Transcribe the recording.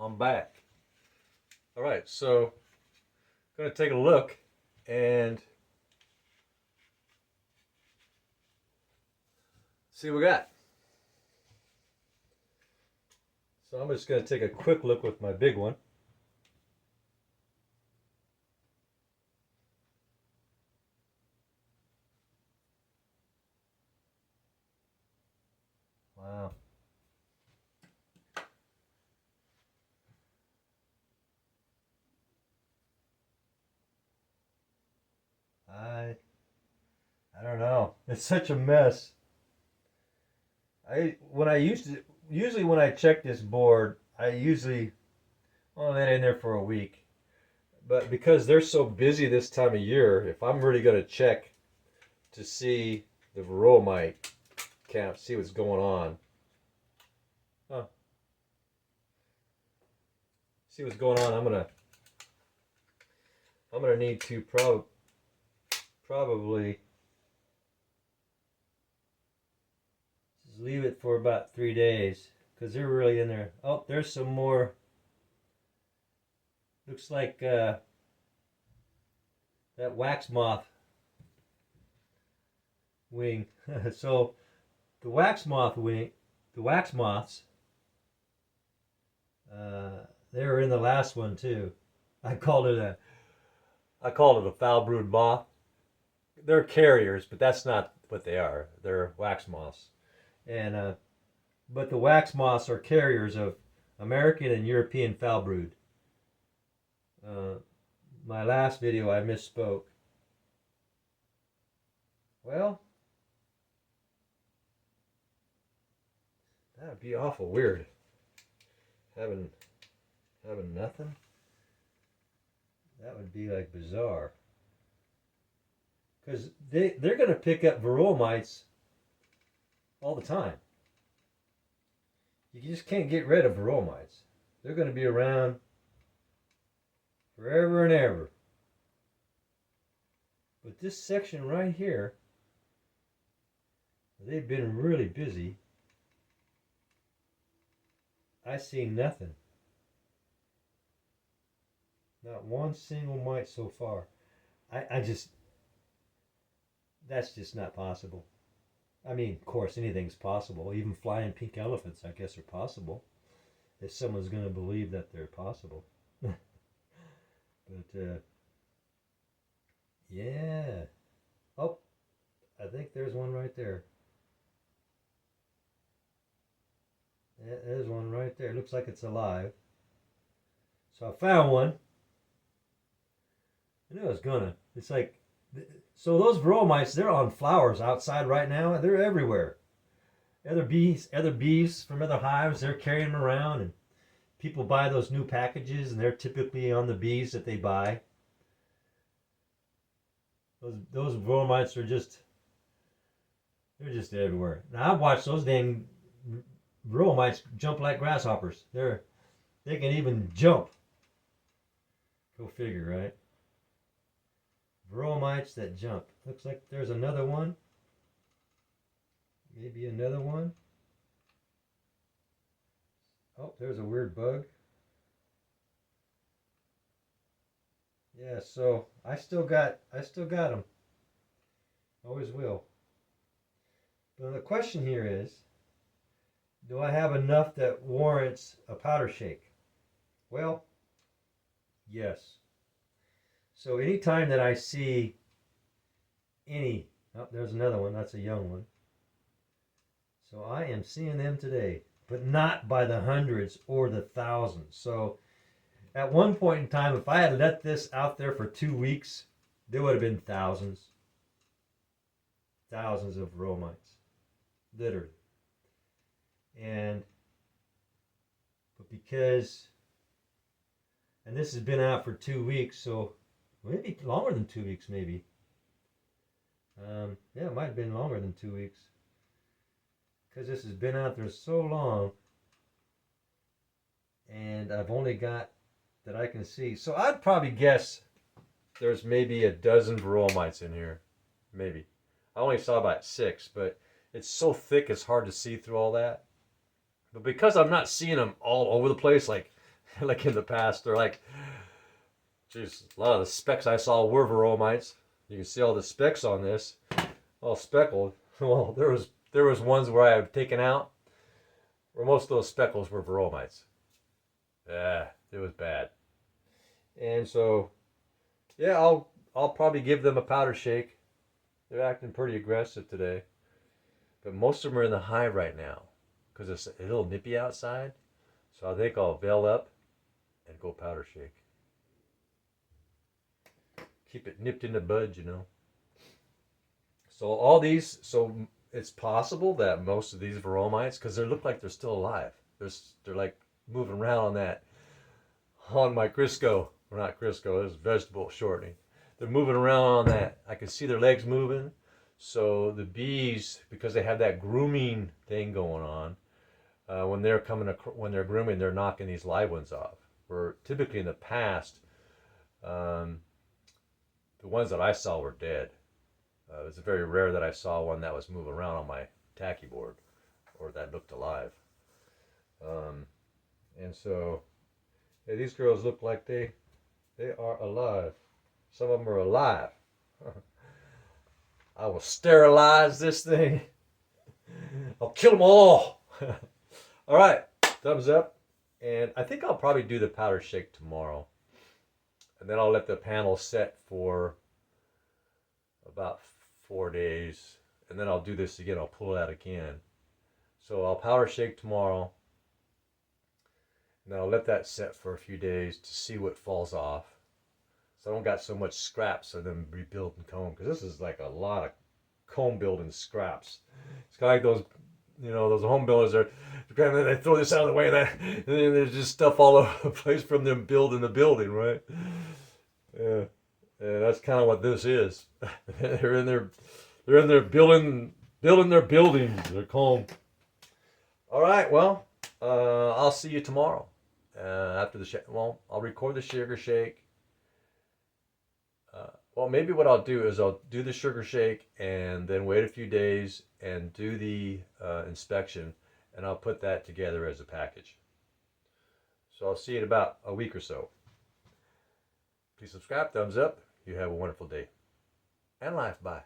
I'm back. All right, so I'm gonna take a look and see what we got. So I'm just gonna take a quick look with my big one. Wow. I I don't know. It's such a mess. I usually when I check this board, I usually let it in there for a week. But because they're so busy this time of year, if I'm really gonna check to see the Varroa mite count, see what's going on. Huh. See what's going on. I'm gonna need to probably just leave it for about 3 days because they're really in there. Oh, there's some more. Looks like that wax moth wing. So the wax moth wing, the wax moths, they were in the last one too. I called it a I called it a foul brood moth. They're carriers, but that's not what they are. They're wax moths, and but the wax moths are carriers of American and European foul brood. Uh, my last video I misspoke. Well, that would be awful weird. Having nothing. That would be like bizarre. Because they're going to pick up Varroa mites all the time. You just can't get rid of Varroa mites. They're going to be around forever and ever. But this section right here, they've been really busy. I see nothing. Not one single mite so far. I just, that's just not possible. I mean, of course, anything's possible. Even flying pink elephants, I guess, are possible. If someone's going to believe that they're possible. But, yeah. Oh, I think there's one right there. There's one right there. Looks like it's alive. So I found one. I knew I was gonna. It's like, so those Varroa mites, they're on flowers outside right now. They're everywhere. Other bees from other hives, they're carrying them around, and people buy those new packages, and they're typically on the bees that they buy. Those Varroa mites are they're just everywhere. Now I've watched those dang Varroa mites jump like grasshoppers. They can even jump. Go figure, right? Varroa mites that jump. Looks like there's another one. Maybe another one. Oh, there's a weird bug. Yeah, so I still got them. Always will. But the question here is, do I have enough that warrants a powder shake? Well, yes. So anytime that I see oh, there's another one. That's a young one. So I am seeing them today, but not by the hundreds or the thousands. So at one point in time, if I had let this out there for 2 weeks, there would have been thousands of Varroa mites, literally. But because, and this has been out for 2 weeks, so maybe longer than 2 weeks, maybe. Yeah, it might have been longer than 2 weeks. Because this has been out there so long. And I've only got that I can see. So I'd probably guess there's maybe a dozen Varroa mites in here. Maybe. I only saw about 6, but it's so thick it's hard to see through all that. But because I'm not seeing them all over the place, like Like in the past, they're like, geez, a lot of the specks I saw were Varroa mites. You can see all the specks on this, all speckled. Well, there was ones where I had taken out, where most of those speckles were Varroa mites. Yeah, it was bad. And so, yeah, I'll probably give them a powder shake. They're acting pretty aggressive today, but most of them are in the hive right now because it's a little nippy outside. So I think I'll veil up and go powder shake. Keep it nipped in the bud, you know. So all these, so it's possible that most of these Varroa mites, because they look like they're still alive. They're like moving around on my Crisco, or not Crisco, it's vegetable shortening. They're moving around on that. I can see their legs moving. So the bees, because they have that grooming thing going on, when when they're grooming, they're knocking these live ones off. Where typically in the past, um, the ones that I saw were dead. It's very rare that I saw one that was moving around on my tacky board or that looked alive. Um, and so, yeah, these girls look like they are alive. Some of them are alive. I will sterilize this thing. I'll kill them all. All right, thumbs up. And I think I'll probably do the powder shake tomorrow. And then I'll let the panel set for about 4 days. And then I'll do this again. I'll pull it out again. So I'll powder shake tomorrow. And then I'll let that set for a few days to see what falls off. So I don't got so much scraps of them rebuilding comb. Because this is like a lot of comb building scraps. It's kind of like those, those home builders are, they throw this out of the way and then there's just stuff all over the place from them building the building, right? Yeah. Yeah, that's kind of what this is. they're in there building their buildings, their comb. All right, well, I'll see you tomorrow after the shake. Well, I'll record the sugar shake. Well, maybe what I'll do is I'll do the sugar shake and then wait a few days and do the inspection, and I'll put that together as a package. So I'll see you in about a week or so. Please subscribe, thumbs up. You have a wonderful day and life. Bye.